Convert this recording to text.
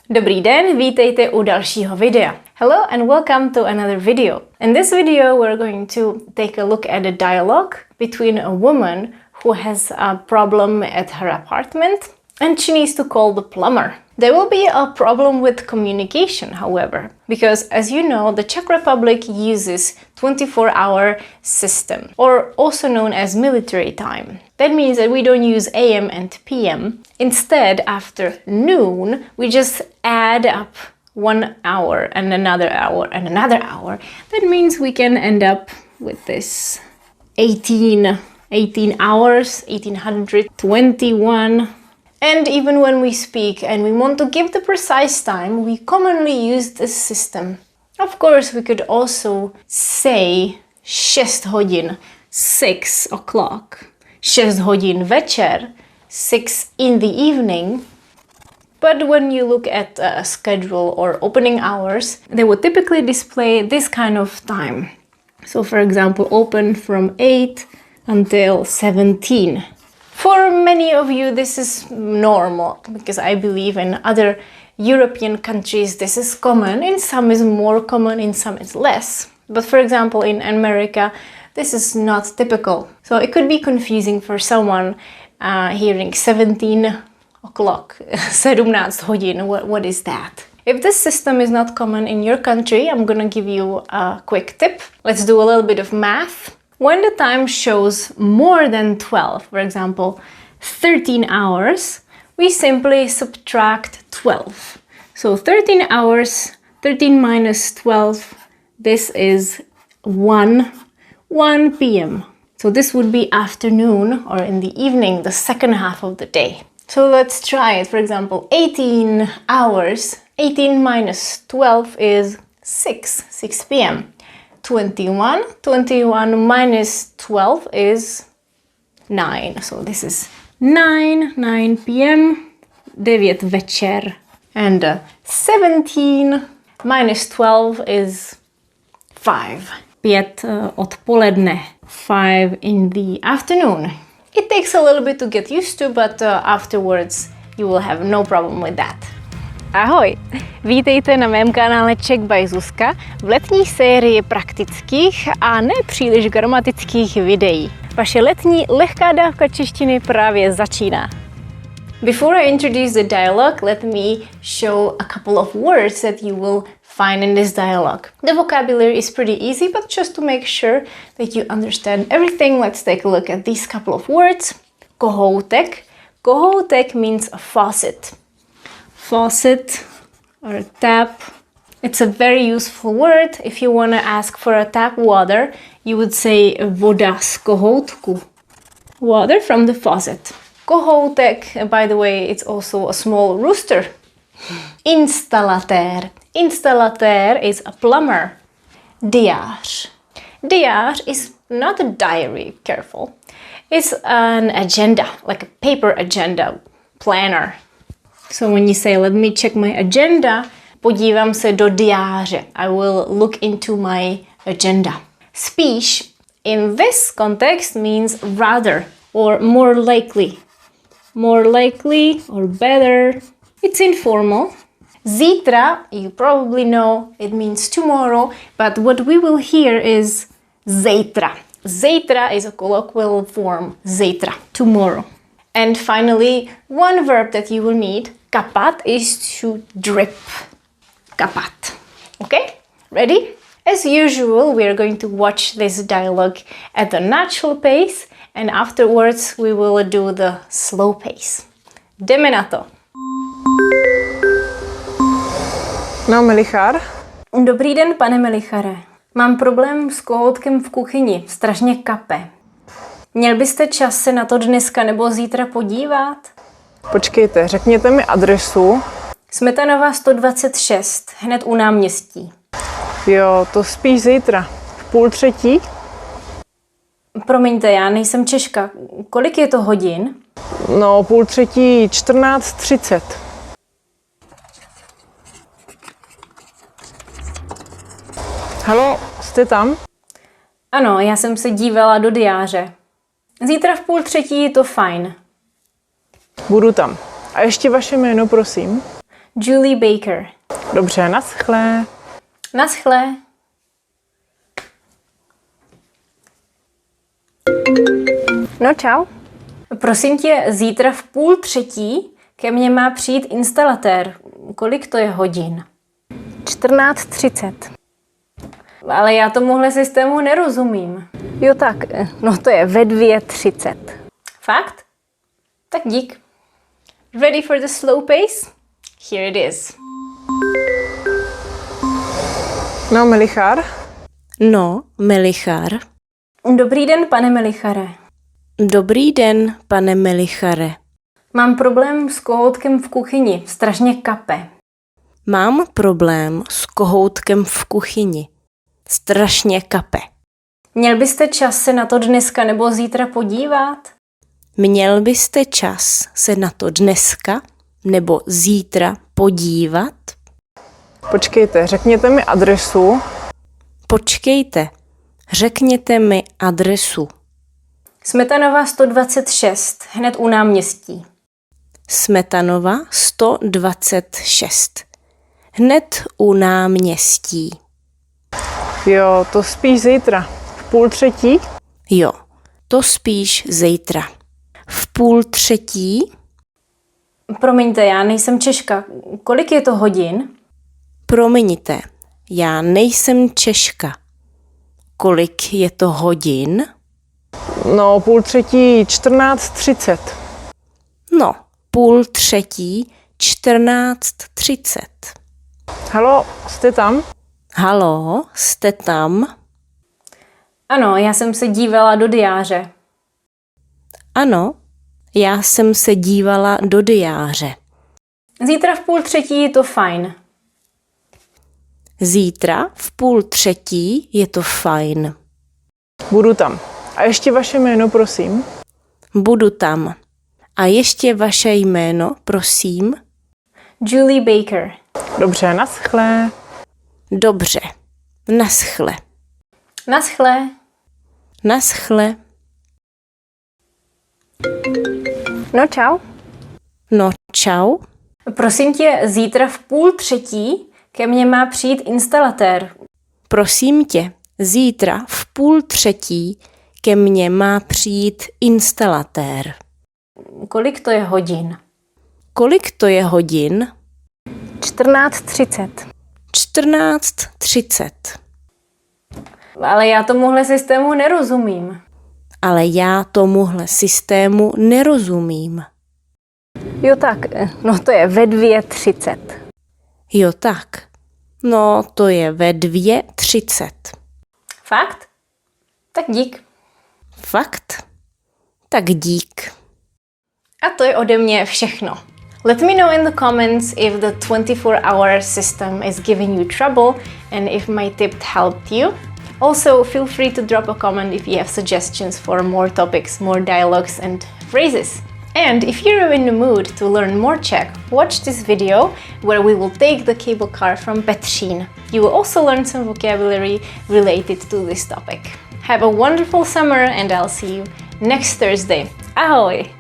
Dobrý den, vítejte u dalšího videa. Hello and welcome to another video. In this video we're going to take a look at a dialogue between a woman who has a problem at her apartment and she needs to call the plumber. There will be a problem with communication, however, because as you know, the Czech Republic uses 24-hour system, or also known as military time. That means that we don't use AM and PM. Instead, after noon, we just add up 1 hour and another hour and another hour. That means we can end up with this 18 hours, 1821. And even when we speak and we want to give the precise time, we commonly use this system. Of course, we could also say 6 hodin, 6 o'clock, 6 hodin večer, 6 in the evening. But when you look at a schedule or opening hours, they would typically display this kind of time. So for example, open from 8 until 17. For many of you, this is normal because I believe in other European countries this is common. In some is more common, in some is less. But for example, in America, this is not typical. So it could be confusing for someone hearing 17 o'clock, 17 hodin, what is that? If this system is not common in your country, I'm gonna give you a quick tip. Let's do a little bit of math. When the time shows more than 12, for example, 13 hours, we simply subtract 12. So 13 hours, 13 minus 12, this is 1 p.m. So this would be afternoon or in the evening, the second half of the day. So let's try it. For example, 18 hours, 18 minus 12 is 6 p.m. 21 minus 12 is 9. So this is 9 p.m. 9 večer. And 17 minus 12 is 5. 5 odpoledne. 5 in the afternoon. It takes a little bit to get used to, but afterwards you will have no problem with that. Ahoj! Vítejte na mém kanále Czech by Zuzka v letní sérii praktických a ne příliš gramatických videí. Vaše letní lehká dávka češtiny právě začíná. Before I introduce the dialogue, let me show a couple of words that you will find in this dialogue. The vocabulary is pretty easy, but just to make sure that you understand everything, let's take a look at these couple of words. Kohoutek. Kohoutek means a faucet. Faucet or tap. It's a very useful word. If you want to ask for a tap water, you would say voda z kohoutku. Water from the faucet. Kohoutek, by the way, it's also a small rooster. Instalatér. Instalatér is a plumber. Diář. Diář is not a diary, careful. It's an agenda, like a paper agenda, planner. So when you say, let me check my agenda, podívám se do diáře. I will look into my agenda. Spíš in this context means rather or more likely. More likely or better. It's informal. Zítra, you probably know, it means tomorrow, but what we will hear is zítra. Zítra is a colloquial form, zítra, tomorrow. And finally, one verb that you will need, kapat, is to drip. Kapat. Okay? Ready? As usual, we are going to watch this dialogue at the natural pace and afterwards we will do the slow pace. Jdeme na to. No, Melichar? Dobrý den, pane Melichare. Mám problém s kohoutkem v kuchyni. Strašně kape. Měl byste čas se na to dneska nebo zítra podívat? Počkejte, řekněte mi adresu. Smetanova 126, hned u náměstí. Jo, to spíš zítra. V 2:30? Promiňte, já nejsem Češka. Kolik je to hodin? No, 2:30, 14:30. Haló, jste tam? Ano, já jsem se dívala do diáře. Zítra v 2:30 je to fajn. Budu tam. A ještě vaše jméno, prosím. Julie Baker. Dobře, naschle. Naschle. No čau. Prosím tě, zítra v 2:30 ke mně má přijít instalatér. Kolik to je hodin? 14:30. Ale já tomuhle systému nerozumím. Jo tak, no to je ve 2:30. Fakt? Tak dík. Ready for the slow pace? Here it is. No, Melichár? No, Melichar. Dobrý den, pane Melichare. Dobrý den, pane Melichare. Mám problém s kohoutkem v kuchyni. Strašně kape. Mám problém s kohoutkem v kuchyni. Strašně kape. Měl byste čas se na to dneska nebo zítra podívat? Měl byste čas se na to dneska nebo zítra podívat? Počkejte, řekněte mi adresu. Počkejte, řekněte mi adresu. Smetanova 126, hned u náměstí. Smetanova 126. Hned u náměstí. Jo, to spíš zítra. V 2:30? Jo, to spíš zítra. V 2:30? Promiňte, já nejsem Češka. Kolik je to hodin? Promiňte, já nejsem Češka. Kolik je to hodin? No, 2:30, 14:30. No, 2:30, 14:30. Halo, jste tam? Haló, jste tam? Ano, já jsem se dívala do diáře. Ano, já jsem se dívala do diáře. Zítra v 2:30 je to fajn. Zítra v 2:30 je to fajn. Budu tam. A ještě vaše jméno, prosím. Budu tam. A ještě vaše jméno, prosím? Julie Baker. Dobře, naschle. Dobře. Naschle. Naschle. Naschle. No čau. No, čau. Prosím tě, zítra v 2:30 ke mně má přijít instalatér. Prosím tě, zítra v 2:30 ke mně má přijít instalatér. Kolik to je hodin? Kolik to je hodin? 14:30. 14:30. Ale já tomuhle systému nerozumím. Ale já tomuhle systému nerozumím. Jo tak, no to je ve 2:30. Jo tak. No, to je ve 2:30. Fakt? Tak dík. Fakt? Tak dík. A to je ode mě všechno. Let me know in the comments if the 24-hour system is giving you trouble and if my tip helped you. Also, feel free to drop a comment if you have suggestions for more topics, more dialogues and phrases. And if you're in the mood to learn more Czech, watch this video where we will take the cable car from Petřín. You will also learn some vocabulary related to this topic. Have a wonderful summer and I'll see you next Thursday. Ahoj!